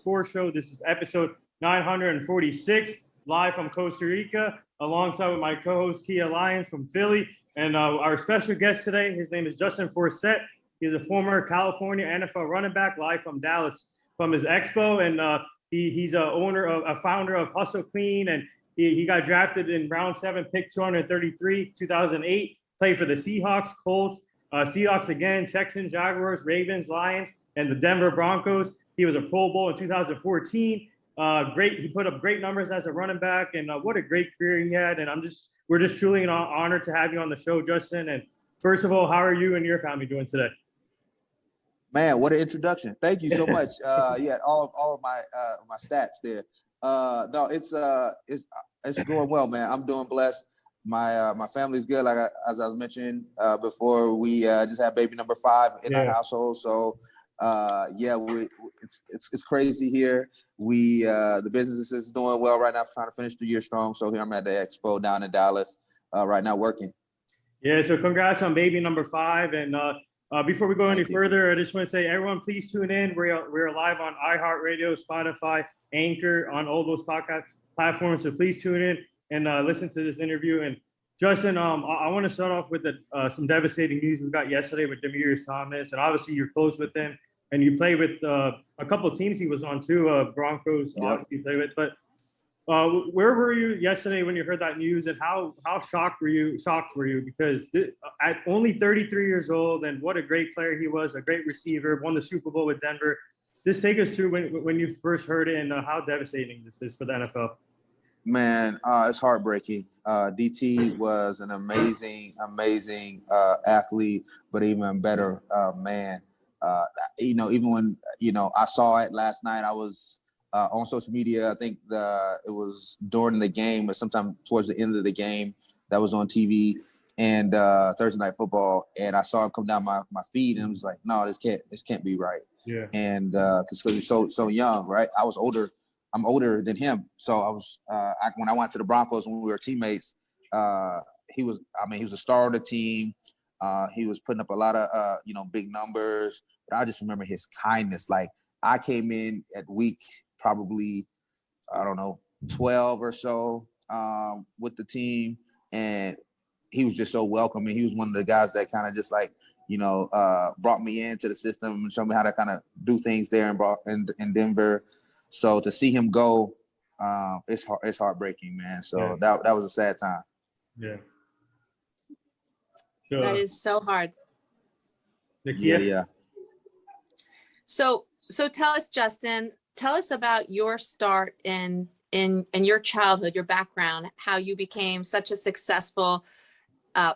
Sports Show. This is episode 946, live from Costa Rica, alongside with my co-host Kia Lyons from Philly. And our special guest today, his name is Justin Forsett. He's a former California NFL running back, live from Dallas, from his expo. And he's a founder of Hustle Clean, and he got drafted in round 7, pick 233, 2008. Played for the Seahawks, Colts, Seahawks again, Texans, Jaguars, Ravens, Lions, and the Denver Broncos. He was a Pro Bowl in 2014. He put up great numbers as a running back, and what a great career he had. And we're just truly honored to have you on the show, Justin. And first of all, how are you and your family doing today? Man, what an introduction! Thank you so much. All of my stats there. No, it's going well, man. I'm doing blessed. My family's good. As I was mentioning before, we just had baby number 5 in our household. So it's crazy here. The business is doing well right now, trying to finish the year strong. So here I'm at the expo down in Dallas right now working. Yeah, so congrats on baby number 5. And before we go any further, I just want to say, everyone, please tune in. We're live on iHeartRadio, Spotify, Anchor, on all those podcast platforms. So please tune in and listen to this interview. And Justin, I want to start off with some devastating news we got yesterday with Demaryius Thomas. And obviously you're close with him, and you play with a couple of teams he was on too, Broncos, obviously you play with. But where were you yesterday when you heard that news, and how shocked were you? Because at only 33 years old, and what a great player he was, a great receiver, won the Super Bowl with Denver. Just take us through when you first heard it, and how devastating this is for the NFL. Man, it's heartbreaking. DT was an amazing athlete, but even better man. Even when I saw it last night, I was on social media. I think it was during the game, or sometime towards the end of the game, that was on TV and Thursday Night Football, and I saw it come down my feed, and I was like, no, this can't be right. Yeah. And because he's so young, right? I'm older than him, so I was when I went to the Broncos when we were teammates. He was a star of the team. He was putting up a lot of big numbers. But I just remember his kindness. Like, I came in at week probably 12 or so with the team, and he was just so welcoming. He was one of the guys that kind of just brought me into the system and showed me how to kind of do things there in Denver. So to see him go, it's heartbreaking, man. So that was a sad time. Yeah. That is so hard. Yeah. So tell us, Justin, about your start in your childhood, your background, how you became such a successful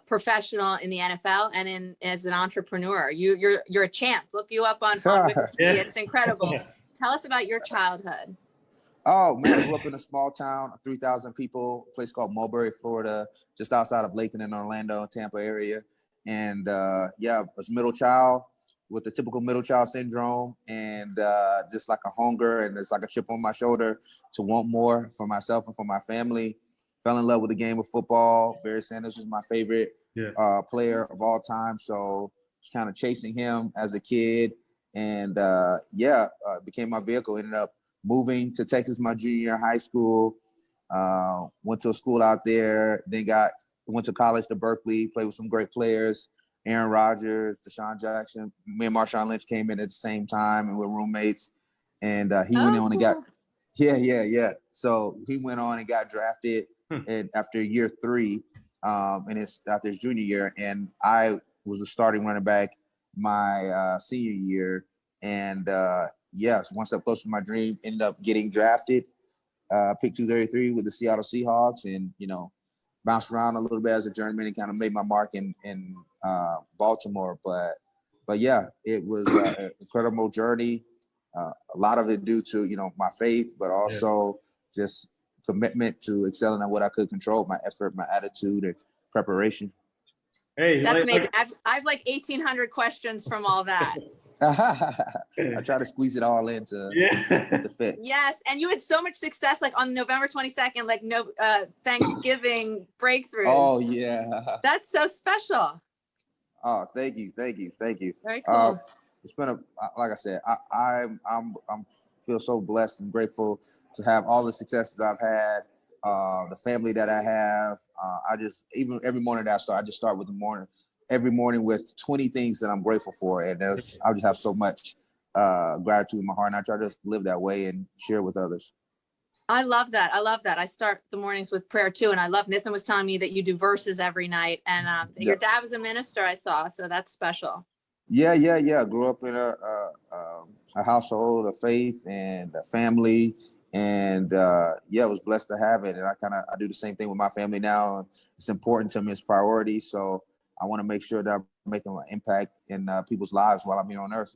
professional in the NFL and as an entrepreneur. You're a champ. Look you up on Wikipedia. It's incredible. Tell us about your childhood. Oh, man, I grew up in a small town, 3,000 people, a place called Mulberry, Florida, just outside of Lakeland in Orlando, Tampa area. And I was middle child with the typical middle child syndrome, and just like a hunger and it's like a chip on my shoulder to want more for myself and for my family. Fell in love with the game of football. Barry Sanders was my favorite player of all time. So just kind of chasing him as a kid. And became my vehicle. Ended up moving to Texas my junior year of high school. Went to a school out there. Then went to college to Berkeley. Played with some great players: Aaron Rodgers, Deshaun Jackson. Me and Marshawn Lynch came in at the same time, and we're roommates. And he went on and got So he went on and got drafted after year 3, and it's after his junior year. And I was a starting running back my senior year, and one step closer to my dream. Ended up getting drafted, pick 233 with the Seattle Seahawks, and bounced around a little bit as a journeyman and kind of made my mark in Baltimore. But it was an incredible journey. A lot of it due to my faith, but also just commitment to excelling at what I could control, my effort, my attitude, and preparation. Hey, that's amazing. I have 1,800 questions from all that. I try to squeeze it all into the fit. Yes, and you had so much success, like on November 22nd, Thanksgiving breakthroughs. Oh yeah, that's so special. Oh, thank you. Very cool. It's been like I said, I'm feel so blessed and grateful to have all the successes I've had, the family that I have. Even every morning that I just start with every morning with 20 things that I'm grateful for. And I just have so much gratitude in my heart. And I try to live that way and share with others. I love that. I start the mornings with prayer too. And I love, Nathan was telling me that you do verses every night, and your dad was a minister, I saw. So that's special. Yeah. Grew up in a household of faith and a family, and was blessed to have it. And I do the same thing with my family now. It's important to me, it's priority. So I want to make sure that I'm making an impact in people's lives while I'm here on earth.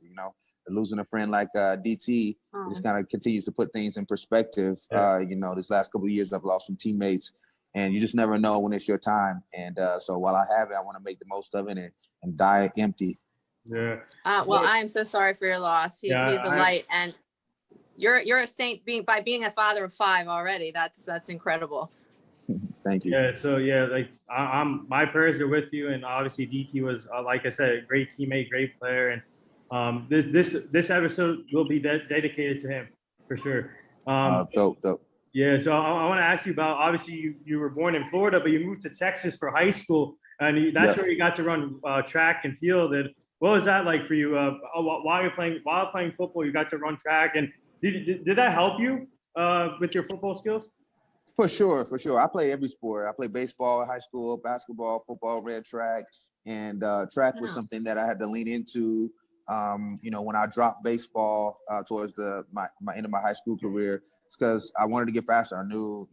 Losing a friend like DT just kind of continues to put things in perspective. This last couple of years, I've lost some teammates, and you just never know when it's your time. And so while I have it, I want to make the most of it and die empty. Yeah. Well, I am so sorry for your loss. He's a light, and you're a saint by being a father of 5 already. That's incredible. Thank you. Yeah. So I'm my prayers are with you, and obviously DT was like I said, a great teammate, great player, and this episode will be dedicated to him for sure. Dope. Yeah. So I want to ask you about, obviously you were born in Florida, but you moved to Texas for high school, and that's where you got to run track and field. And what was that like for you? While playing football, you got to run track, and did that help you with your football skills? For sure. I play every sport. I play baseball in high school, basketball, football, ran track, and track was something that I had to lean into. When I dropped baseball towards my end of my high school career, it's because I wanted to get faster. I knew,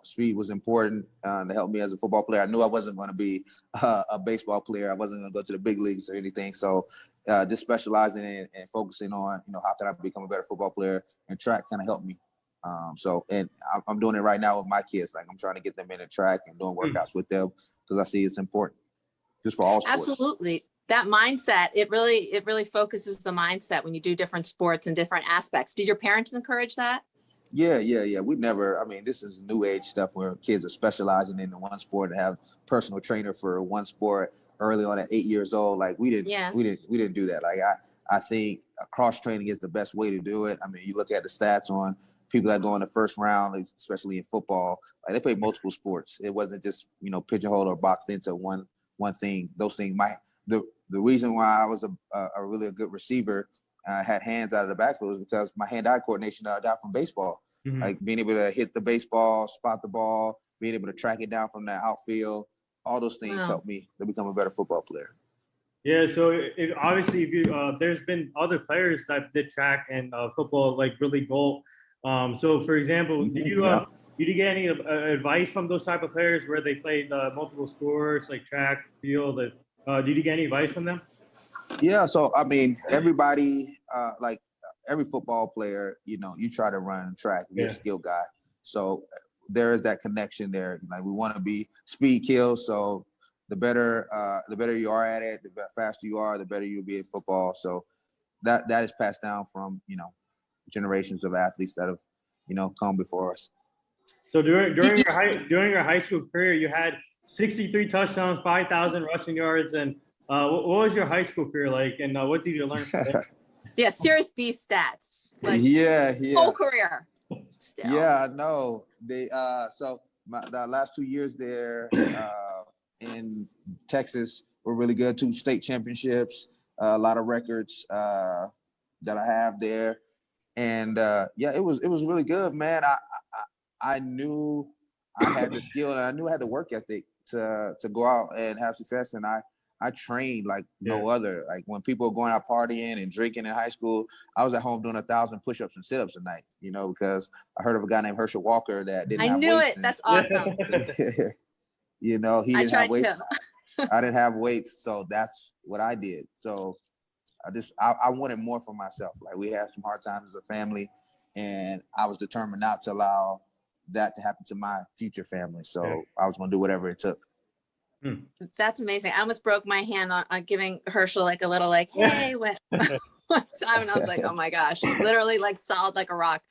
speed was important to help me as a football player. I knew I wasn't going to be a baseball player. I wasn't going to go to the big leagues or anything. So just specializing in and focusing on, how can I become a better football player, and track kind of helped me. And I'm doing it right now with my kids. Like, I'm trying to get them in the track and doing workouts with them because I see it's important just for all sports. Absolutely. That mindset, it really focuses the mindset when you do different sports and different aspects. Did your parents encourage that? Yeah. We never, this is new age stuff where kids are specializing in one sport and have personal trainer for one sport early on at 8 years old. Like we didn't do that. Like I think cross training is the best way to do it. You look at the stats on people that go in the first round, especially in football, like they play multiple sports. It wasn't just, pigeonholed or boxed into one thing. Those things the reason why I was a really good receiver, had hands out of the backfield, is because my hand-eye coordination that I got from baseball. Mm-hmm. Like being able to hit the baseball, spot the ball, being able to track it down from the outfield, all those things helped me to become a better football player. Yeah, so obviously, if you there's been other players that did track and football like really goal. So, for example, did you get any advice from those type of players where they played multiple sports like track, field? Did you get any advice from them? Yeah, so everybody, like every football player, you try to run track, be a skill guy. So there is that connection there. Like we want to be speed kills. So the better you are at it, the faster you are, the better you'll be at football. So that is passed down from generations of athletes that have come before us. So during your high school career, you had 63 touchdowns, 5,000 rushing yards, and what was your high school career like, and what did you learn from it? Yeah, serious B stats. Like whole career. Still. Yeah, no. They so the last 2 years there in Texas were really good. 2 state championships, a lot of records that I have there, and it was really good, man. I knew I had the skill, and I knew I had the work ethic to go out and have success, and I trained like no other. Like when people were going out partying and drinking in high school, I was at home doing 1,000 push-ups and sit-ups a night, because I heard of a guy named Herschel Walker that didn't have weights. I knew it. That's awesome. He didn't have weights. I didn't have weights, so that's what I did. So I wanted more for myself. Like we had some hard times as a family, and I was determined not to allow that to happen to my future family. So I was going to do whatever it took. That's amazing. I almost broke my hand on giving Herschel like a little hey, one time, and I was like, oh my gosh, literally like solid like a rock.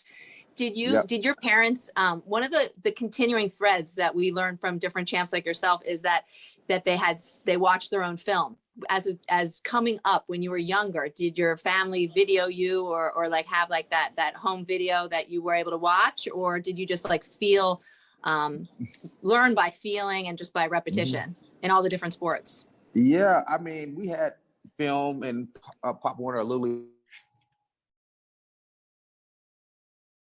Did your parents, one of the continuing threads that we learned from different champs like yourself is that they watched their own film. as coming up when you were younger? Did your family video you or like have like that home video that you were able to watch, or did you just like feel, learn by feeling and just by repetition in all the different sports? Yeah, I mean, we had film and Pop Warner, Lily.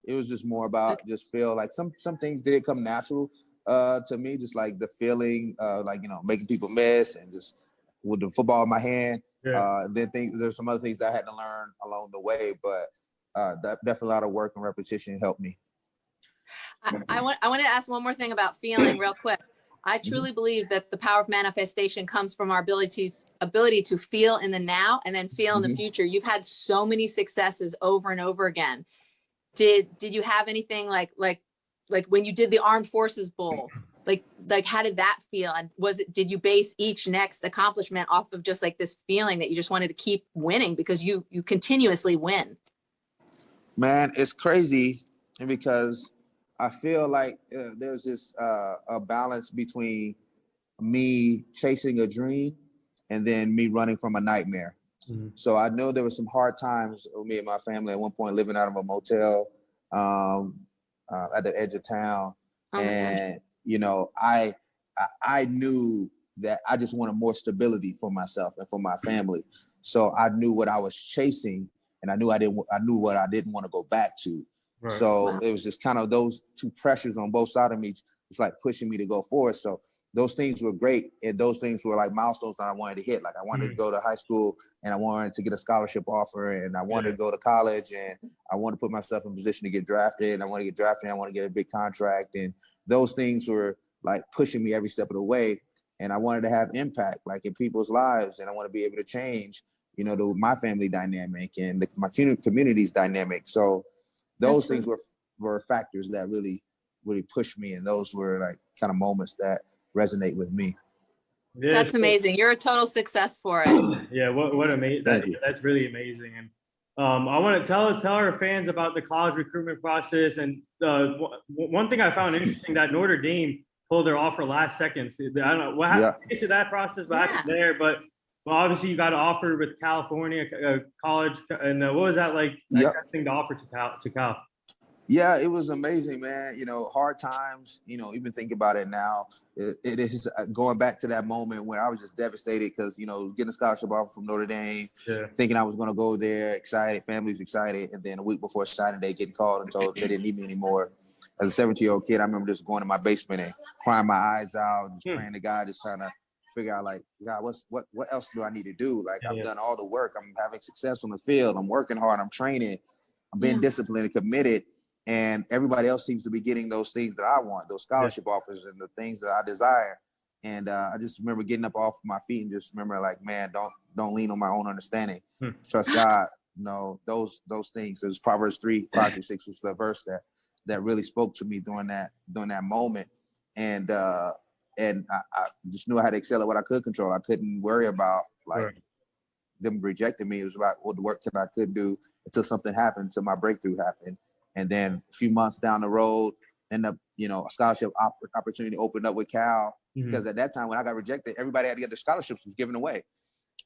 It was just more about just feel like some things did come natural to me, just like the feeling, like, you know, making people miss and just with the football in my hand. Yeah. Then there's some other things that I had to learn along the way, but definitely a lot of work and repetition helped me. I want to ask one more thing about feeling real quick. I truly believe that the power of manifestation comes from our ability to feel in the now and then feel in the future. You've had so many successes over and over again. Did you have anything like when you did the Armed Forces Bowl, like how did that feel? And did you base each next accomplishment off of just like this feeling that you just wanted to keep winning because you continuously win? Man, it's crazy because I feel like there's this a balance between me chasing a dream and then me running from a nightmare. So I know there were some hard times with me and my family at one point living out of a motel at the edge of town. And, you know, I knew that I just wanted more stability for myself and for my family. So I knew what I was chasing and I knew what I didn't want to go back to. Right. So it was just kind of those two pressures on both sides of me. It's like pushing me to go forward. So those things were great. And those things were like milestones that I wanted to hit. Like I wanted to go to high school and I wanted to get a scholarship offer and I wanted to go to college and I wanted to put myself in a position to get drafted. And I want to get drafted and I want to get a big contract. And those things were like pushing me every step of the way. And I wanted to have impact like in people's lives. And I want to be able to change, you know, my family dynamic and my community's dynamic. So those things were factors that really pushed me. And those were like kind of moments that resonate with me. Yeah, that's amazing. You're a total success for it. Yeah, what amazing. That's really amazing. And I want to tell our fans about the college recruitment process. And one thing I found interesting that Notre Dame pulled their offer last second. So I don't know what happened to that process back there, but obviously you got an offer with California college. And what was that like accepting the offer to Cal? Yeah, it was amazing, man. You know, hard times, you know, even think about it now, it is going back to that moment when I was just devastated because, you know, getting a scholarship offer from Notre Dame, thinking I was going to go there, excited, family's excited. And then a week before signing day, getting called and told they didn't need me anymore. As a 17-year-old kid, I remember just going to my basement and crying my eyes out and just praying to God, just trying to figure out like, God, what else do I need to do? Like I've done all the work. I'm having success on the field. I'm working hard. I'm training. I'm being disciplined and committed. And everybody else seems to be getting those things that I want, those scholarship offers and the things that I desire. And I just remember getting up off my feet and just remember like, man, don't lean on my own understanding. Trust God. You know, those things. It was Proverbs 3:5-6 was the verse that really spoke to me during that moment. And I just knew I had to excel at what I could control. I couldn't worry about like them rejecting me. It was about what the work that I could do until something happened, until my breakthrough happened. And then a few months down the road, end up, you know, a scholarship opportunity opened up with Cal. Because at that time when I got rejected, everybody had to get their scholarships was given away.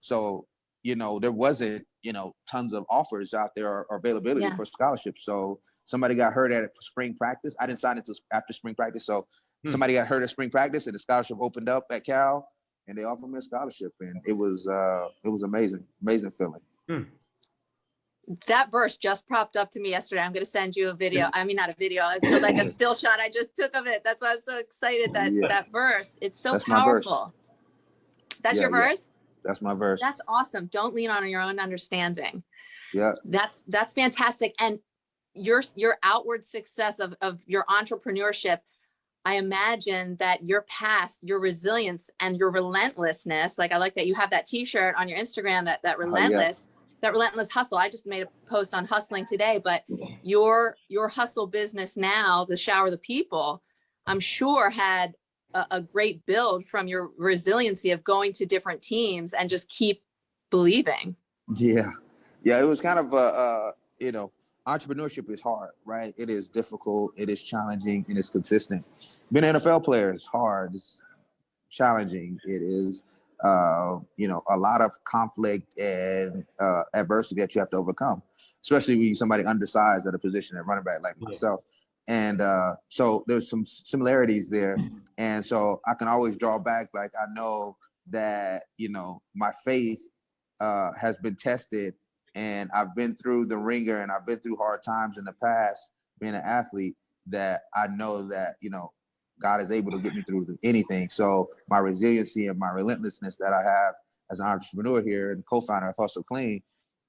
So, you know, there wasn't, you know, tons of offers out there or availability for scholarships. So somebody got hurt at spring practice. I didn't sign until after spring practice. So somebody got hurt at spring practice and the scholarship opened up at Cal and they offered me a scholarship. And it was amazing feeling. That verse just popped up to me yesterday. I'm going to send you a video. I mean, not a video. It's like a still shot I just took of it. That's why I was so excited that verse. It's so powerful. That's your verse? That's my verse. That's awesome. Don't lean on your own understanding. Yeah. That's fantastic. And your outward success of your entrepreneurship, I imagine that your past, your resilience and your relentlessness, like I like that you have that t-shirt on your Instagram, that relentless, that relentless hustle. I just made a post on hustling today, but your hustle business now, the Shower the People, I'm sure had a great build from your resiliency of going to different teams and just keep believing. Yeah. It was kind of, you know, entrepreneurship is hard, right? It is difficult. It is challenging and it's consistent. Being an NFL player is hard. It's challenging. It is a lot of conflict and adversity that you have to overcome, especially when you're somebody undersized at a position at running back like myself. And so there's some similarities there. And so I can always draw back, like, I know that, my faith has been tested, and I've been through the ringer, and I've been through hard times in the past being an athlete, that I know that, God is able to get me through anything. So my resiliency and my relentlessness that I have as an entrepreneur here and co-founder of Hustle Clean,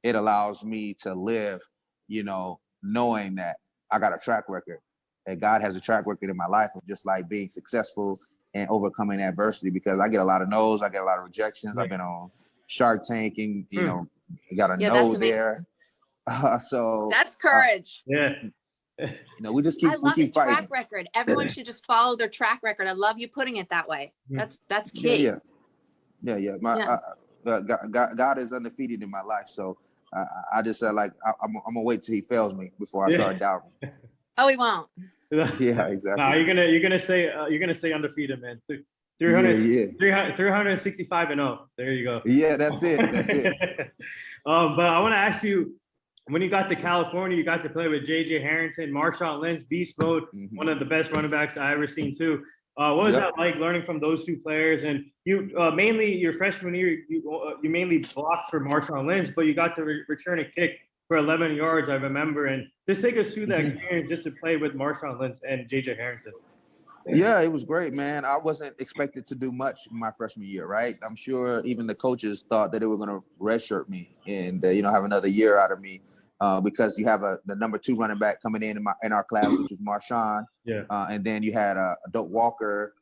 it allows me to live, knowing that I got a track record, and God has a track record in my life of just like being successful and overcoming adversity, because I get a lot of no's, I get a lot of rejections. I've been on Shark Tank and, got a no there. So that's courage. We just keep, I love keep fighting. Track record. Everyone should just follow their track record. I love you putting it that way. That's key. God is undefeated in my life. So I just said, like, I'm gonna wait till he fails me before I start doubting. Oh, he won't. Yeah, exactly. No, you're gonna say undefeated, man. 365 and 0. There you go. Yeah, that's it. But I want to ask you, when you got to California, you got to play with J.J. Harrington, Marshawn Lynch, beast mode, one of the best running backs I ever seen too. What was that like, learning from those two players? And you mainly your freshman year, you mainly blocked for Marshawn Lynch, but you got to return a kick for 11 yards, I remember. And just take us through that experience just to play with Marshawn Lynch and J.J. Harrington. Yeah, it was great, man. I wasn't expected to do much my freshman year, right? I'm sure even the coaches thought that they were going to redshirt me and, have another year out of me. Because you have the number 2 running back coming in our class, which is Marshawn. And then you had a Doak Walker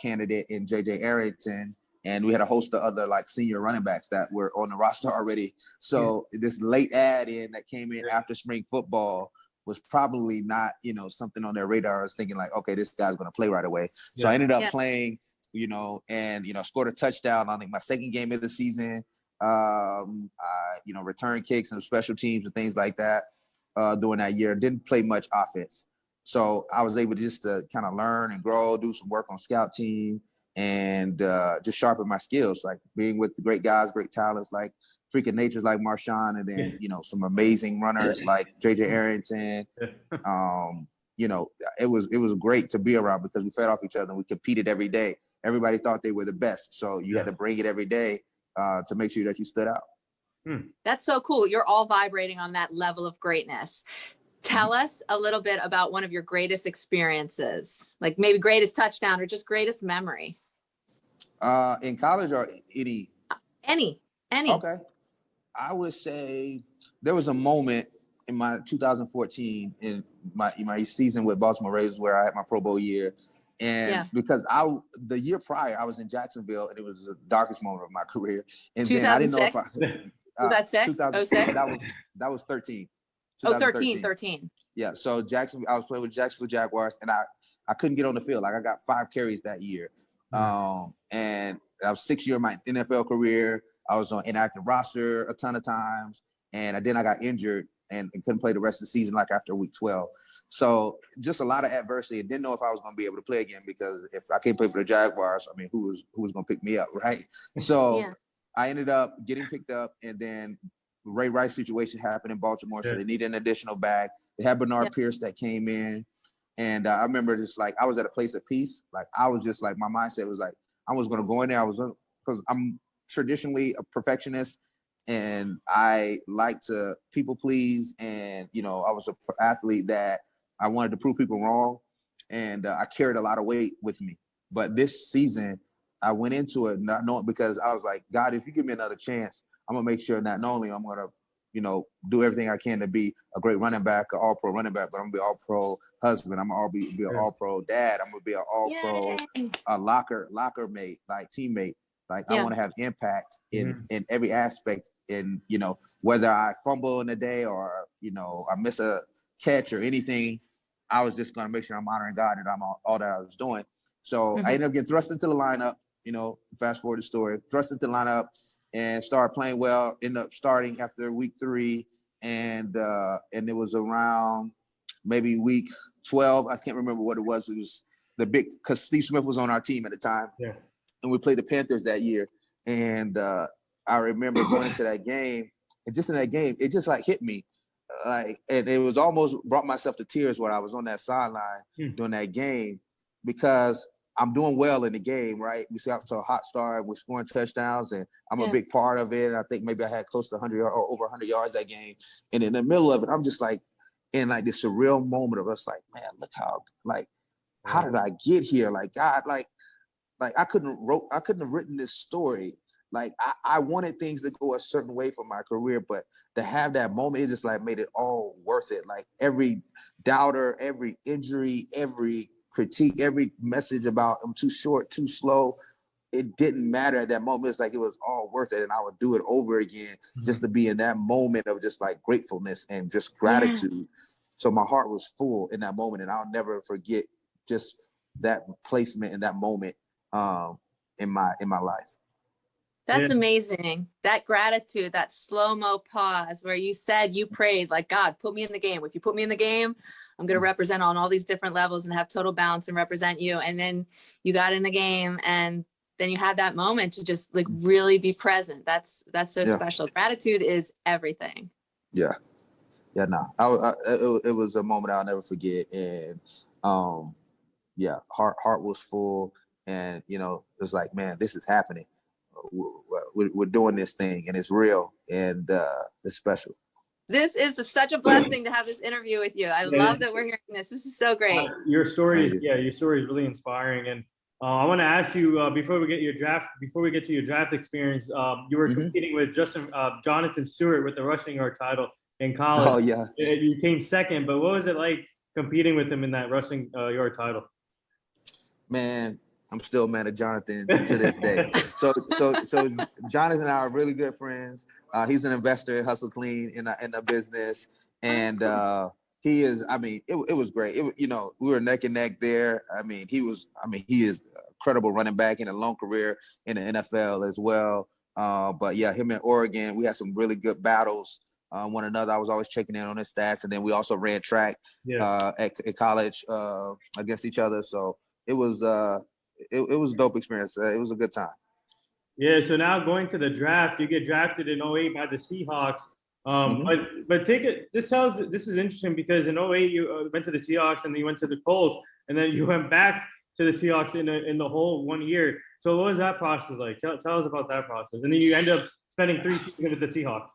candidate in J.J. Harrington. And we had a host of other like senior running backs that were on the roster already. So this late add in that came in after spring football was probably not, something on their radar. I was thinking like, okay, this guy's going to play right away. So I ended up playing, and, scored a touchdown on my second game of the season. Return kicks and special teams and things like that during that year. Didn't play much offense. So I was able to just to kind of learn and grow, do some work on scout team, and just sharpen my skills, like being with great guys, great talents, like freaking natures like Marshawn, and then, some amazing runners like J.J. Harrington. It was great to be around because we fed off each other and we competed every day. Everybody thought they were the best. So you had to bring it every day to make sure that you stood out. That's so cool. You're all vibrating on that level of greatness. Tell us a little bit about one of your greatest experiences, like maybe greatest touchdown or just greatest memory. In college or any? Any. Okay. I would say there was a moment in my 2014 in my season with Baltimore Ravens where I had my Pro Bowl year. And because the year prior, I was in Jacksonville, and it was the darkest moment of my career. And then I didn't know if was that 6? 06? That was 13. Oh, 13. Yeah. So I was playing with Jacksonville Jaguars, and I couldn't get on the field. Like, I got 5 carries that year. And I was 6 year of my NFL career. I was on inactive roster a ton of times. And then I got injured and couldn't play the rest of the season, like after week 12. So just a lot of adversity. I didn't know if I was going to be able to play again, because if I can't play for the Jaguars, I mean, who was going to pick me up, right? So I ended up getting picked up, and then Ray Rice situation happened in Baltimore, so they needed an additional back. They had Bernard Pierce that came in, and I remember just like I was at a place of peace. Like, I was just like, my mindset was like, I was going to go in there. Because I'm traditionally a perfectionist, and I like to people please, and I was an athlete that I wanted to prove people wrong, and I carried a lot of weight with me. But this season, I went into it not knowing, because I was like, God, if you give me another chance, I'm gonna make sure not only I'm gonna, do everything I can to be a great running back, an all-pro running back, but I'm gonna be an all-pro husband. I'm gonna be an all-pro dad. I'm gonna be an all-pro locker mate, like teammate. Like, I want to have impact in every aspect. In whether I fumble in a day or I miss a catch or anything, I was just gonna make sure I'm honoring God and I'm all that I was doing. So I ended up getting thrust into the lineup. Fast forward the story, thrust into the lineup and started playing well. Ended up starting after week 3, and it was around maybe week 12. I can't remember what it was. It was because Steve Smith was on our team at the time. And we played the Panthers that year. And I remember going into that game, and just in that game, it just like hit me. And it was almost brought myself to tears when I was on that sideline during that game, because I'm doing well in the game, right? We see off to a hot start, we're scoring touchdowns, and I'm a big part of it. And I think maybe I had close to 100 or over 100 yards that game. And in the middle of it, I'm just like in like this surreal moment of us, like, man, look how, like, how did I get here? Like, God, like I couldn't have written this story. Like I wanted things to go a certain way for my career, but to have that moment, it just like made it all worth it. Like every doubter, every injury, every critique, every message about I'm too short, too slow, it didn't matter at that moment. It's like it was all worth it, and I would do it over again just to be in that moment of just like gratefulness and just gratitude. So my heart was full in that moment, and I'll never forget just that placement in that moment in my life. That's amazing. That gratitude, that slow-mo pause where you said, you prayed like, God, put me in the game. If you put me in the game, I'm going to represent on all these different levels and have total balance and represent you. And then you got in the game, and then you had that moment to just like really be present. That's so special. Gratitude is everything. Yeah. Yeah, no, it was a moment I'll never forget. And heart was full, and it was like, man, this is happening. We're doing this thing, and it's real, and it's special. This is such a blessing to have this interview with you. I love that we're hearing this. This is so great. Your story is really inspiring. And I want to ask you before we get to your draft experience, you were competing with Jonathan Stewart with the rushing yard title in college. Oh yeah. You came second, but what was it like competing with him in that rushing yard title? Man, I'm still mad at Jonathan to this day. So Jonathan and I are really good friends. He's an investor at Hustle Clean in the business, and he is. I mean, it was great. We were neck and neck there. He is a credible running back in a long career in the NFL as well. But yeah, him in Oregon, we had some really good battles. One another. I was always checking in on his stats, and then we also ran track at college against each other. So it was it was a dope experience. It was a good time. Yeah. So now going to the draft, you get drafted in 2008 by the Seahawks. But this is interesting because in 2008 you went to the Seahawks, and then you went to the Colts, and then you went back to the Seahawks in the whole 1 year. So what was that process like? Tell us about that process. And then you end up spending 3 seasons with the Seahawks.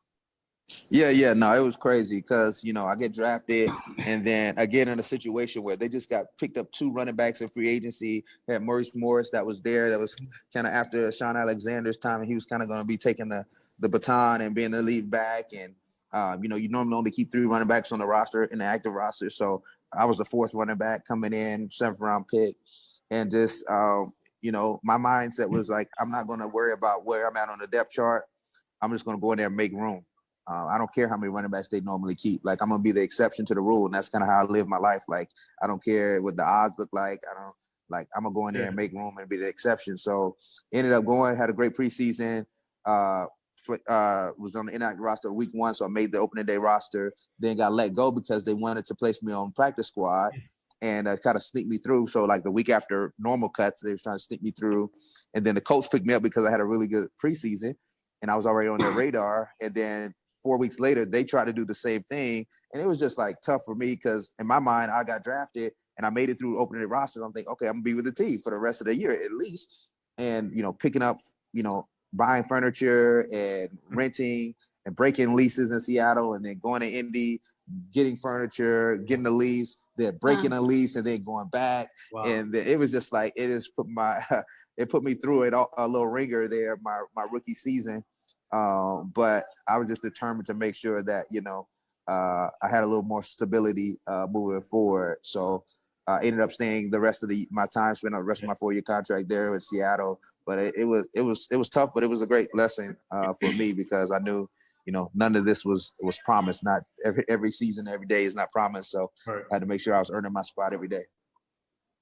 Yeah. No, it was crazy because, I get drafted, and then I get in a situation where they just got picked up 2 running backs in free agency. They had Maurice Morris that was there. That was kind of after Sean Alexander's time, and he was kind of going to be taking the baton and being the lead back. And, you normally only keep 3 running backs on the roster, in the active roster. So I was the 4th running back coming in, 7th round pick. And just, my mindset was like, I'm not going to worry about where I'm at on the depth chart. I'm just going to go in there and make room. I don't care how many running backs they normally keep. Like, I'm going to be the exception to the rule. And that's kind of how I live my life. Like, I don't care what the odds look like. I'm going to go in there and make room and be the exception. So ended up going, had a great preseason, was on the inactive roster week 1. So I made the opening day roster, then got let go because they wanted to place me on practice squad and kind of sneak me through. So like the week after normal cuts, they was trying to sneak me through. And then the coach picked me up because I had a really good preseason and I was already on their radar. And then 4 weeks later, they tried to do the same thing. And it was just like tough for me because in my mind, I got drafted and I made it through opening rosters. I'm thinking, okay, I'm gonna be with the team for the rest of the year at least. And, picking up, buying furniture and renting and breaking leases in Seattle and then going to Indy, getting furniture, getting the lease, then breaking a lease and then going back. Wow. And it was just like, it put me through it a little ringer there, my rookie season. But I was just determined to make sure that, I had a little more stability moving forward. So I ended up staying the rest of my time, spent the rest of my 4-year contract there in Seattle. But it was tough, but it was a great lesson for me because I knew, none of this was promised. Not every season, every day is not promised. So I had to make sure I was earning my spot every day.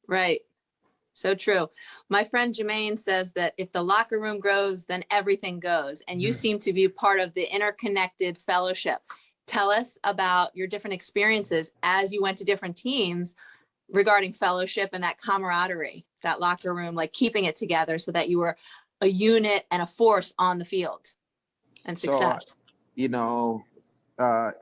Right. So true. My friend Jermaine says that if the locker room grows, then everything goes. And you seem to be part of the interconnected fellowship. Tell us about your different experiences as you went to different teams regarding fellowship and that camaraderie, that locker room, like keeping it together so that you were a unit and a force on the field and So, success. you know, I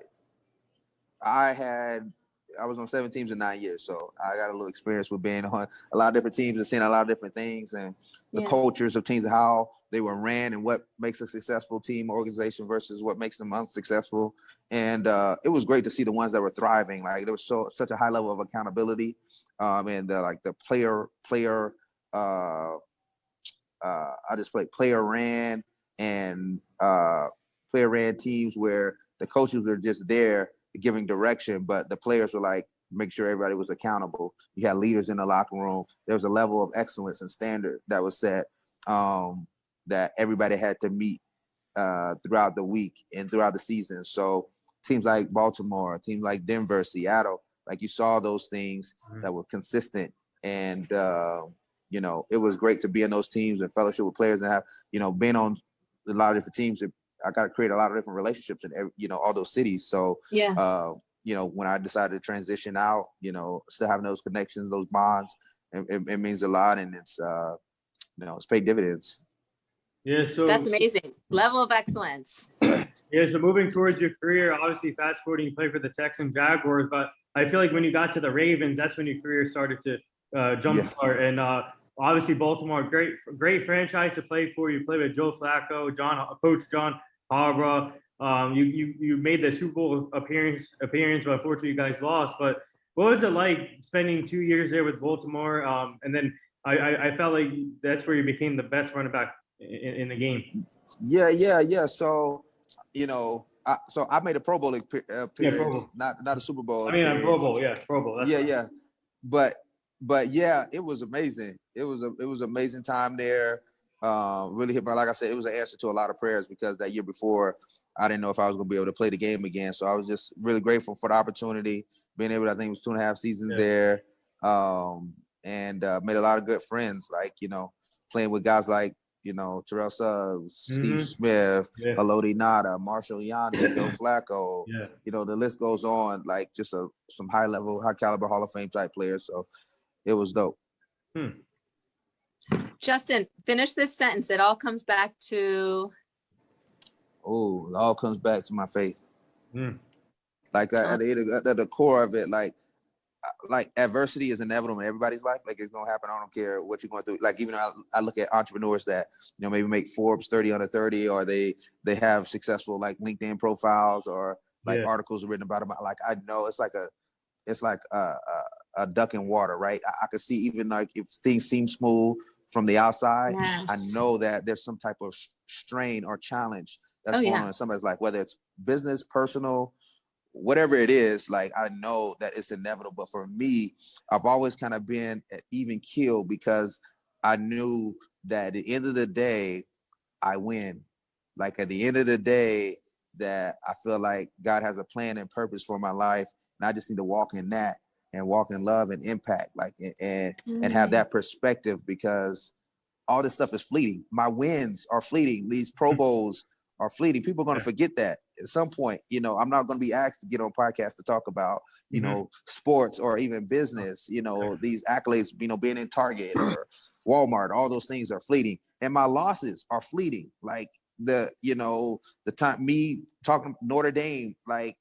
was on 7 teams in 9 years, so I got a little experience with being on a lot of different teams and seeing a lot of different things and the cultures of teams and how they were ran and what makes a successful team organization versus what makes them unsuccessful. And it was great to see the ones that were thriving. Like there was such a high level of accountability, and the player ran and player ran teams where the coaches were just there giving direction, but the players were like, make sure everybody was accountable. You had leaders in the locker room. There was a level of excellence and standard that was set that everybody had to meet throughout the week and throughout the season. So teams like Baltimore, teams like Denver, Seattle, like you saw those things that were consistent. And, you know, it was great to be in those teams and fellowship with players and have, you know, being on a lot of different teams. I got to create a lot of different relationships in every, you know, all those cities. So, you know, when I decided to transition out, you know, still having those connections, those bonds, it means a lot. And it's, you know, it's paid dividends. Yeah. So that's amazing. Level of excellence. Yeah. So moving towards your career, obviously fast forwarding, you played for the Texans, Jaguars, but I feel like when you got to the Ravens, that's when your career started to jumpstart. And obviously Baltimore, great franchise to play for. You played with Joe Flacco, Coach John Harbaugh. You made the Super Bowl appearance, but unfortunately you guys lost. But what was it like spending 2 years there with Baltimore? And then I felt like that's where you became the best running back in the game. Yeah. So, you know, I made a Pro Bowl appearance, Pro Bowl. not a Super Bowl. I mean, Pro Bowl, Pro Bowl. That's But yeah, it was amazing. It was amazing time there. Really hit like I said, it was an answer to a lot of prayers because that year before I didn't know if I was going to be able to play the game again. So I was just really grateful for the opportunity, being able to, I think it was 2.5 seasons there. And made a lot of good friends, like, you know, playing with guys like, you know, Terrell Suggs, Steve Smith, Haloti Nada, Marshall Yanni, Joe Flacco, you know, the list goes on, like just some high caliber Hall of Fame type players. So it was dope. Justin, finish this sentence. It all comes back to. Oh, it all comes back to my faith. Like at the core of it, like adversity is inevitable in everybody's life. Like it's gonna happen. I don't care what you're going through. Like even I look at entrepreneurs that, you know, maybe make Forbes 30 under 30, or they have successful like LinkedIn profiles or like articles written about them. Like I know it's like a duck in water, right? I could see even like if things seem smooth from the outside, I know that there's some type of strain or challenge that's going on in somebody's life, whether it's business, personal, whatever it is. Like I know that it's inevitable. But for me, I've always kind of been at even keel because I knew that at the end of the day, I win. Like at the end of the day, that I feel like God has a plan and purpose for my life, and I just need to walk in that and walk in love and impact, like and have that perspective, because all this stuff is fleeting. My wins are fleeting. These Pro Bowls are fleeting. People are going to forget that at some point. You know, I'm not going to be asked to get on podcasts to talk about, you know, sports or even business. You know, these accolades, you know, being in Target or Walmart, all those things are fleeting. And my losses are fleeting. Like the time me talking Notre Dame, like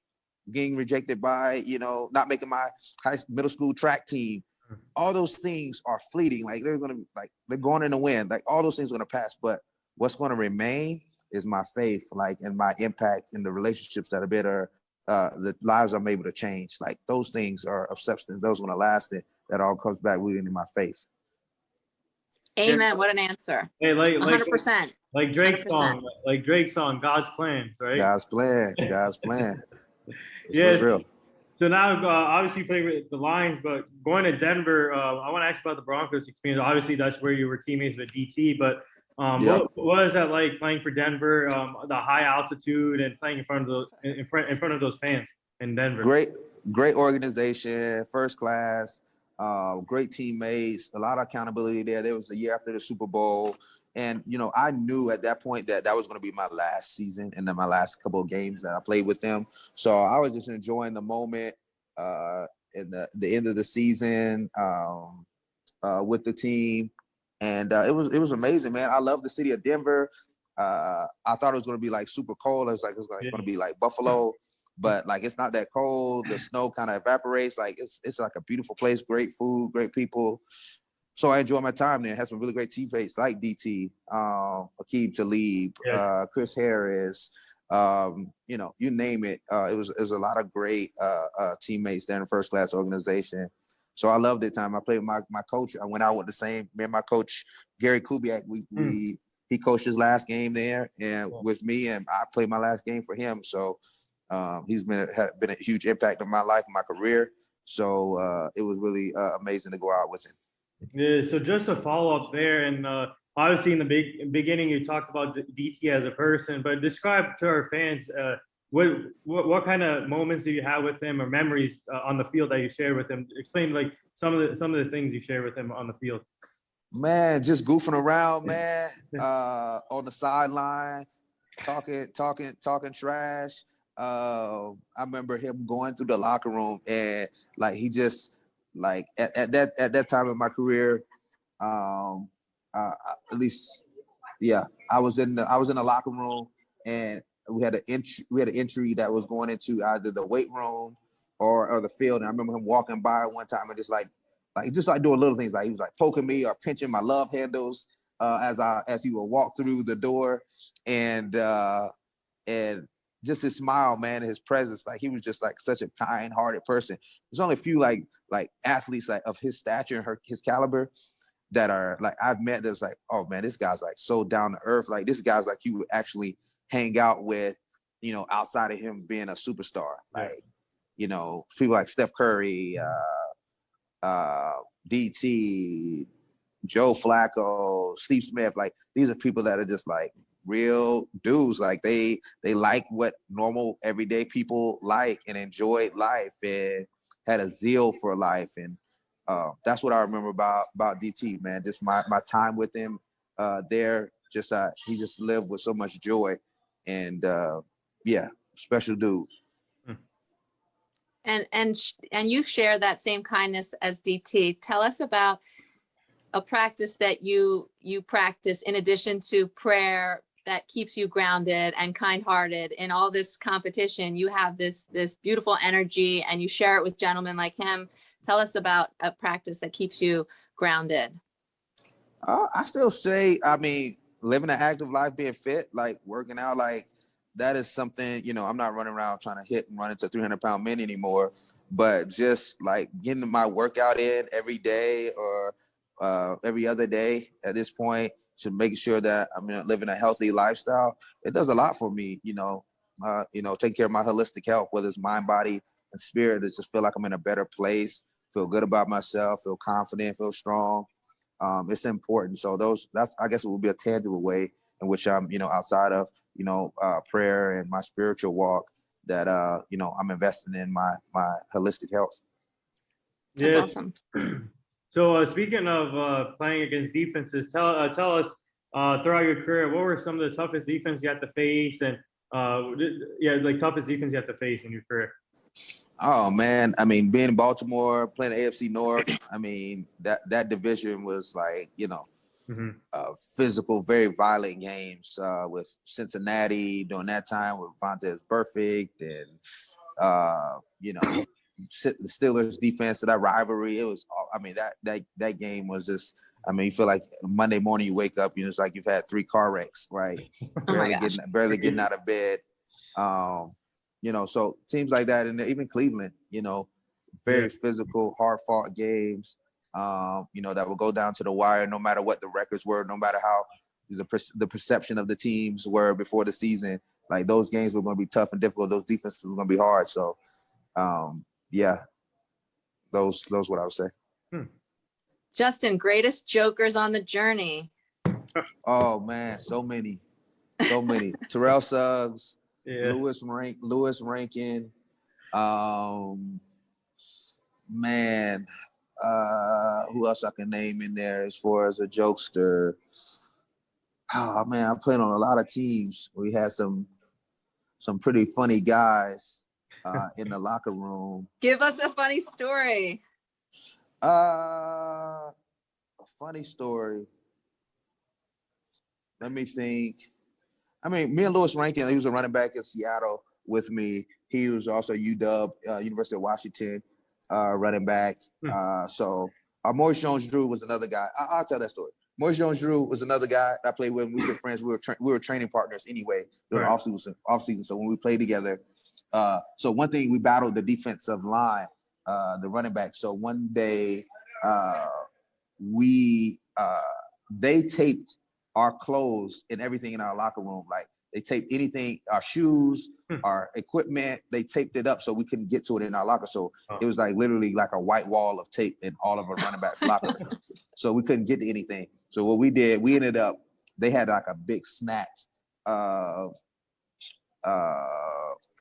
getting rejected by, you know, not making my middle school track team. All those things are fleeting. Like they're going in the wind. Like all those things are going to pass. But what's going to remain is my faith, like, and my impact in the relationships that are better, the lives I'm able to change. Like those things are of substance. Those are going to last. And that all comes back rooted in my faith. Amen. What an answer. Hey, 100%. Like Drake's 100%. song, God's plans, right? God's plan. It's real. So now, obviously, you play with the Lions, but going to Denver, I want to ask about the Broncos experience. Obviously, that's where you were teammates with DT, but what is that like playing for Denver? The high altitude and playing in front of those fans in Denver. Great organization, first class, great teammates, a lot of accountability there. There was a year after the Super Bowl. And, you know, I knew at that point that was going to be my last season and then my last couple of games that I played with them. So I was just enjoying the moment in the end of the season with the team. And it was amazing, man. I love the city of Denver. I thought it was going to be like super cold. I was like, it was going to be like Buffalo, but like it's not that cold. The snow kind of evaporates. Like it's like a beautiful place, great food, great people. So I enjoyed my time there. Had some really great teammates like DT, Aqib Talib, Chris Harris, you name it. It was a lot of great teammates there in the first class organization. So I loved it time. I played with my coach. I went out with me and my coach, Gary Kubiak. He coached his last game there and with me, and I played my last game for him. So he's been a huge impact on my life and my career. So it was really amazing to go out with him. Yeah, so just to follow up there, and obviously in the beginning you talked about DT as a person, but describe to our fans what kind of moments do you have with him or memories on the field that you share with him? Explain like some of the things you share with him on the field. Man, just goofing around, man, on the sideline, talking trash. I remember him going through the locker room and like he just like at that time in my career, at least, yeah, I was in the locker room and we had an entry that was going into either the weight room or the field. And I remember him walking by one time and just doing little things, like he was like poking me or pinching my love handles as he would walk through the door, and just his smile, man, and his presence, like he was just like such a kind-hearted person. There's only a few like athletes like of his stature and his caliber that are like I've met that's like, oh man, this guy's like so down to earth. Like this guy's like you would actually hang out with, outside of him being a superstar. Like, people like Steph Curry, DT, Joe Flacco, Steve Smith, like these are people that are just like real dudes. Like they like what normal everyday people like and enjoyed life and had a zeal for life. And that's what I remember about DT, man. Just my time with him there. Just he just lived with so much joy, and special dude. And you share that same kindness as DT. Tell us about a practice that you practice in addition to prayer that keeps you grounded and kind-hearted. In all this competition, you have this beautiful energy and you share it with gentlemen like him. Tell us about a practice that keeps you grounded. I still say, living an active life, being fit, like working out, like that is something, I'm not running around trying to hit and run into 300-pound men anymore, but just like getting my workout in every day or every other day at this point, to making sure that I'm living a healthy lifestyle. It does a lot for me, taking care of my holistic health, whether it's mind, body, and spirit. It's just feel like I'm in a better place, feel good about myself, feel confident, feel strong. It's important. So that's I guess it would be a tangible way in which I'm, outside of, prayer and my spiritual walk, that I'm investing in my holistic health. That's awesome. So speaking of playing against defenses, tell us throughout your career, what were some of the toughest defense you had to face, and toughest defense you had to face in your career? Oh man, being in Baltimore, playing the AFC North, that division was like, physical, very violent games with Cincinnati during that time with Vontaze Burfict and the Steelers defense, to that rivalry. It was, that game was just, you feel like Monday morning you wake up, it's like you've had 3 car wrecks, right? barely getting out of bed. So teams like that, and even Cleveland, very physical, hard fought games, that will go down to the wire, no matter what the records were, no matter how the perception of the teams were before the season. Like those games were going to be tough and difficult. Those defenses were going to be hard. So, those what I would say. Justin, greatest jokers on the journey. Oh man, so many. Terrell Suggs, Lewis Rankin, who else I can name in there as far as a jokester? Oh man, I played on a lot of teams. We had some pretty funny guys in the locker room. Give us a funny story. A funny story. Let me think. I mean, me and Louis Rankin, he was a running back in Seattle with me. He was also UW, University of Washington, running back. So Maurice Jones-Drew was another guy. I'll tell that story. Maurice Jones-Drew was another guy I played with. We were friends. We were training partners anyway during the off season. So when we played together, so one thing we battled the defensive line, the running back. So one day, they taped our clothes and everything in our locker room. Like they taped anything, our shoes, our equipment, they taped it up so we couldn't get to it in our locker. So it was like literally like a white wall of tape in all of our running backs' locker. So we couldn't get to anything. So what we did, we ended up, they had like a big snack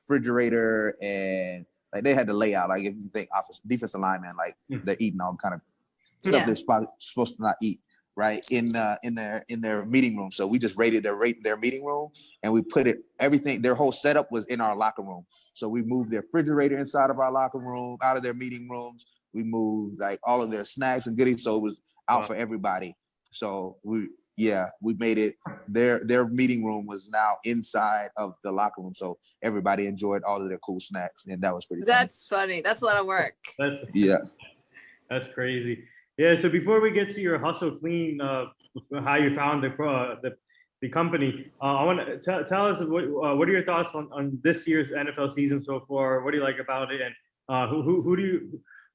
refrigerator, and like they had the layout, like if you think defensive lineman, like they're eating all kind of stuff they're supposed to not eat, right? In their meeting room. So we just rated their meeting room, and we put everything, their whole setup was in our locker room. So we moved their refrigerator inside of our locker room, out of their meeting rooms. We moved like all of their snacks and goodies, so it was out for everybody. So we made it, their meeting room was now inside of the locker room. So everybody enjoyed all of their cool snacks, and that was pretty funny. That's funny. That's a lot of work. That's crazy. Yeah. So before we get to your Hustle Clean, how you found the company, I want to tell us what are your thoughts on this year's NFL season so far? What do you like about it? And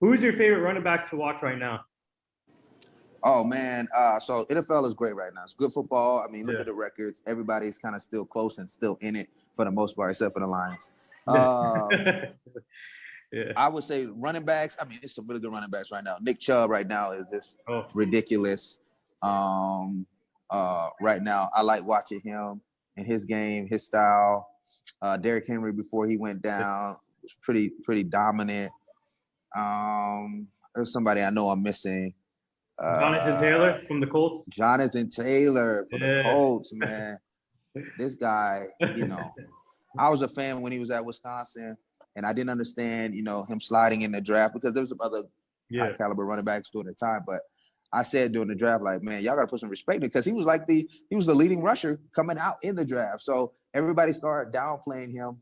who's your favorite running back to watch right now? Oh man, so NFL is great right now. It's good football. I mean, look at the records. Everybody's kind of still close and still in it for the most part, except for the Lions. I would say running backs. I mean, it's some really good running backs right now. Nick Chubb right now is just ridiculous. Right now, I like watching him and his game, his style. Derrick Henry before he went down was pretty dominant. There's somebody I know I'm missing. Jonathan Taylor from the Colts. Jonathan Taylor from the Colts, man. This guy, I was a fan when he was at Wisconsin, and I didn't understand, him sliding in the draft because there was some other high caliber running backs during the time. But I said during the draft, like, man, y'all got to put some respect in it, because he was the leading rusher coming out in the draft. So everybody started downplaying him.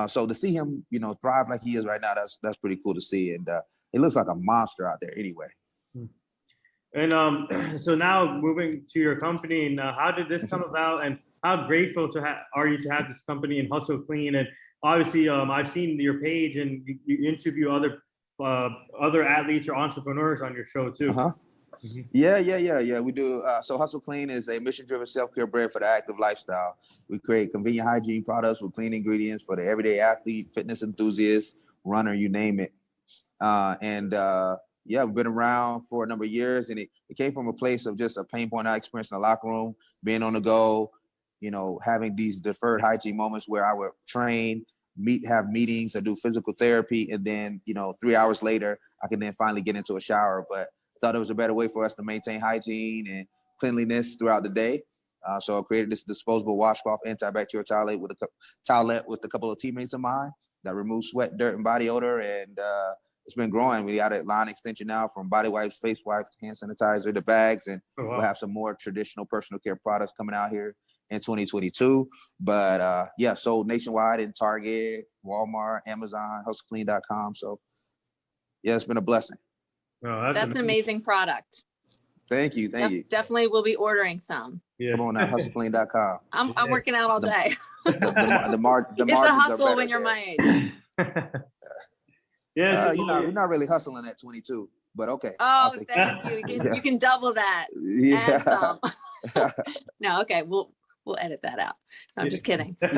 So to see him, thrive like he is right now, that's pretty cool to see. And it looks like a monster out there anyway. And so now moving to your company, and how did this come about, and how grateful are you to have this company in Hustle Clean? And obviously, I've seen your page, and you interview other athletes or entrepreneurs on your show too. Yeah. We do. So Hustle Clean is a mission-driven self-care brand for the active lifestyle. We create convenient hygiene products with clean ingredients for the everyday athlete, fitness enthusiast, runner, you name it. We've been around for a number of years, and it came from a place of just a pain point I experienced in the locker room, being on the go, having these deferred hygiene moments where I would train, have meetings, or do physical therapy, and then, 3 hours later, I can then finally get into a shower. But I thought there was a better way for us to maintain hygiene and cleanliness throughout the day. So I created this disposable washcloth antibacterial towelette with a couple of teammates of mine that removes sweat, dirt, and body odor, and it's been growing. We got a line extension now from body wipes, face wipes, hand sanitizer, the bags, and we'll have some more traditional personal care products coming out here in 2022. But sold nationwide in Target, Walmart, Amazon, hustleclean.com. So it's been a blessing. That's an amazing product. Thank you. Definitely will be ordering some. Come on now, hustleclean.com. I'm working out all day. The margins it's a hustle are when you're there. My age. You're not really hustling at 22, but okay. Oh, thank you. You can double that. Yeah. And some. No, okay. We'll edit that out. No, I'm just kidding. So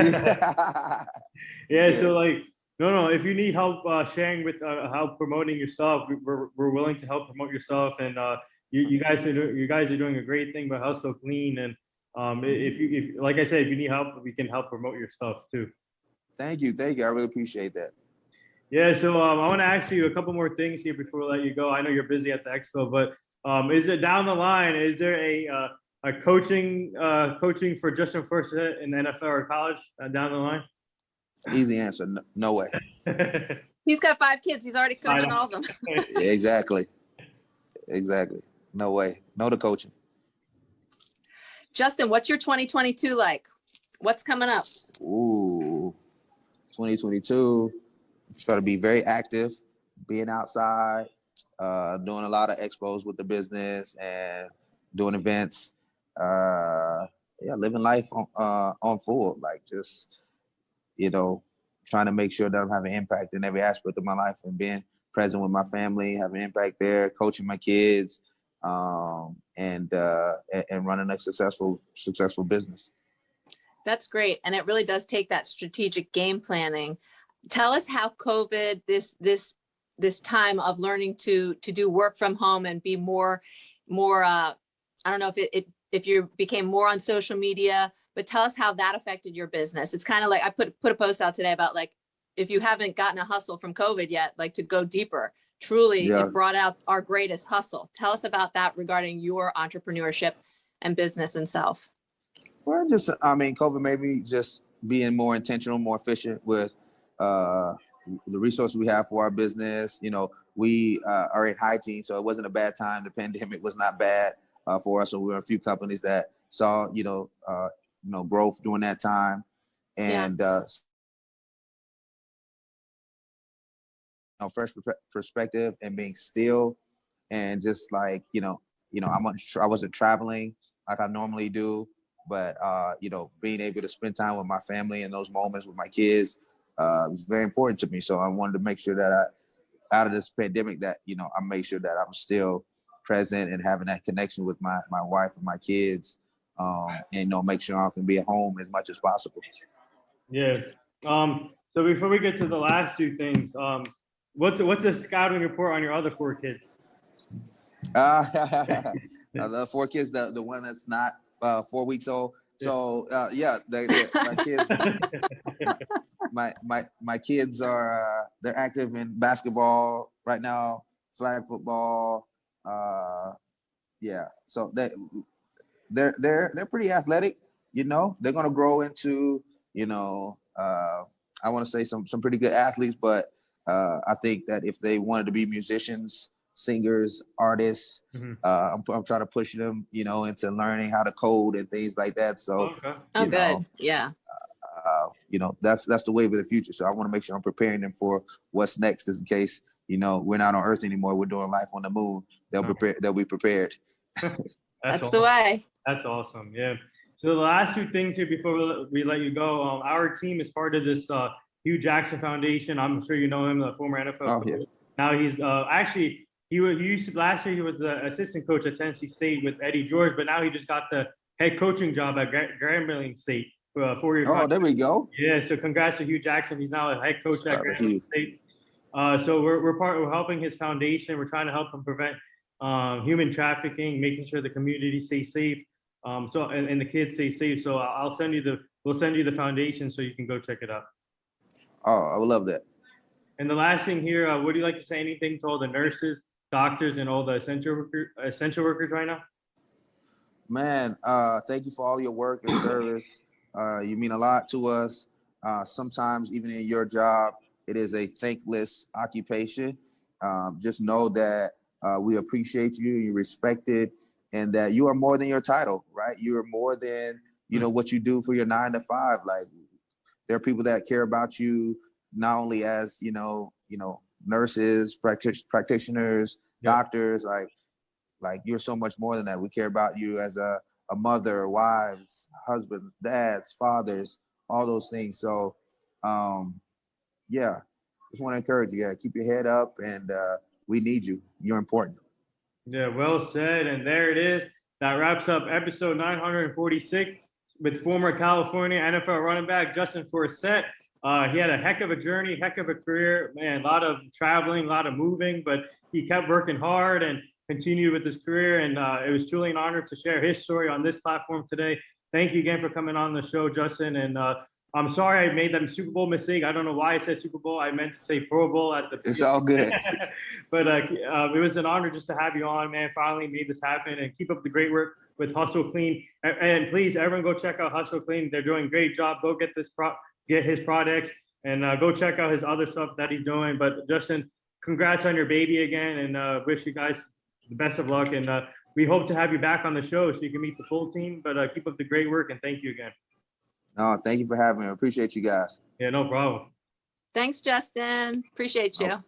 no. If you need help sharing with help promoting yourself, we're willing to help promote yourself. And you guys are doing a great thing by Hustle Clean. And if like I said, if you need help, we can help promote your stuff too. Thank you. I really appreciate that. Yeah, so I want to ask you a couple more things here before we let you go. I know you're busy at the expo, but is it down the line? Is there a coaching for Justin Forsett in the NFL or college down the line? Easy answer. No way. He's got 5 kids. He's already coaching all of them. Exactly. No way. No to coaching. Justin, what's your 2022 like? What's coming up? Ooh, 2022. Try to be very active, being outside, doing a lot of expos with the business and doing events. Living life on full, like just, trying to make sure that I'm having impact in every aspect of my life and being present with my family, having impact there, coaching my kids, and running a successful business. That's great. And it really does take that strategic game planning. Tell us how COVID, this time of learning to do work from home and be more, I don't know if you became more on social media, but tell us how that affected your business. It's kind of like I put a post out today about like, if you haven't gotten a hustle from COVID yet, like to go deeper. Truly, It brought out our greatest hustle. Tell us about that regarding your entrepreneurship and business and self. Well, COVID made me just being more intentional, more efficient with the resources we have for our business. We are in hygiene, so it wasn't a bad time. The pandemic was not bad for us. So we were a few companies that saw, growth during that time. And fresh perspective and being still and just like, I wasn't traveling like I normally do, but, being able to spend time with my family in those moments with my kids was very important to me. So I wanted to make sure that out of this pandemic that, I make sure that I'm still present and having that connection with my wife and my kids, and, make sure I can be at home as much as possible. Yes. So before we get to the last two things, what's a scouting report on your other 4 kids? The 4 kids, the one that's not 4 weeks old. So my kids, my kids are they're active in basketball right now, flag football. So they're pretty athletic. They're gonna grow into I want to say some pretty good athletes, but I think that if they wanted to be musicians, singers, artists, I'm trying to push them, into learning how to code and things like that. So, good. Yeah. That's the wave of the future. So I want to make sure I'm preparing them for what's next, just in case, we're not on Earth anymore. We're doing life on the moon. They'll be prepared. That's the way. That's awesome. Yeah. So the last 2 things here before we let you go, our team is part of this Hugh Jackson Foundation. I'm sure you know him, the former NFL coach. Yeah. Now he's actually, last year he was the assistant coach at Tennessee State with Eddie George, but now he just got the head coaching job at Grambling State for a 4-year contract. Oh, there we go. Yeah, so congrats to Hugh Jackson. He's now a head coach at Grambling State. So we're helping his foundation. We're trying to help him prevent human trafficking, making sure the community stays safe. And the kids stay safe. So we'll send you the foundation so you can go check it out. Oh, I would love that. And the last thing here, would you like to say anything to all the nurses, doctors, and all the essential workers right now? Man, thank you for all your work and service. You mean a lot to us. Sometimes even in your job, it is a thankless occupation. Just know that we appreciate you, you respect it, and that you are more than your title, right? You are more than, what you do for your 9 to 5. Like, there are people that care about you not only as, nurses, practitioners, doctors, like you're so much more than that. We care about you as a mother, wives, husbands, dads, fathers, all those things. So, just want to encourage you. Keep your head up, and we need you. You're important. Yeah, well said. And there it is. That wraps up episode 946 with former California NFL running back Justin Forsett. He had a heck of a journey, heck of a career, man, a lot of traveling, a lot of moving, but he kept working hard and continued with his career. And it was truly an honor to share his story on this platform today. Thank you again for coming on the show, Justin. And I'm sorry I made that Super Bowl mistake. I don't know why I said Super Bowl. I meant to say Pro Bowl at the. It's all good. But it was an honor just to have you on, man. Finally made this happen, and keep up the great work with Hustle Clean. And please, everyone, go check out Hustle Clean. They're doing a great job. Go get his products, and go check out his other stuff that he's doing. But Justin, congrats on your baby again, and wish you guys the best of luck. And we hope to have you back on the show so you can meet the full team. But keep up the great work, and thank you again. No, thank you for having me. I appreciate you guys. Yeah, no problem. Thanks, Justin. Appreciate you. No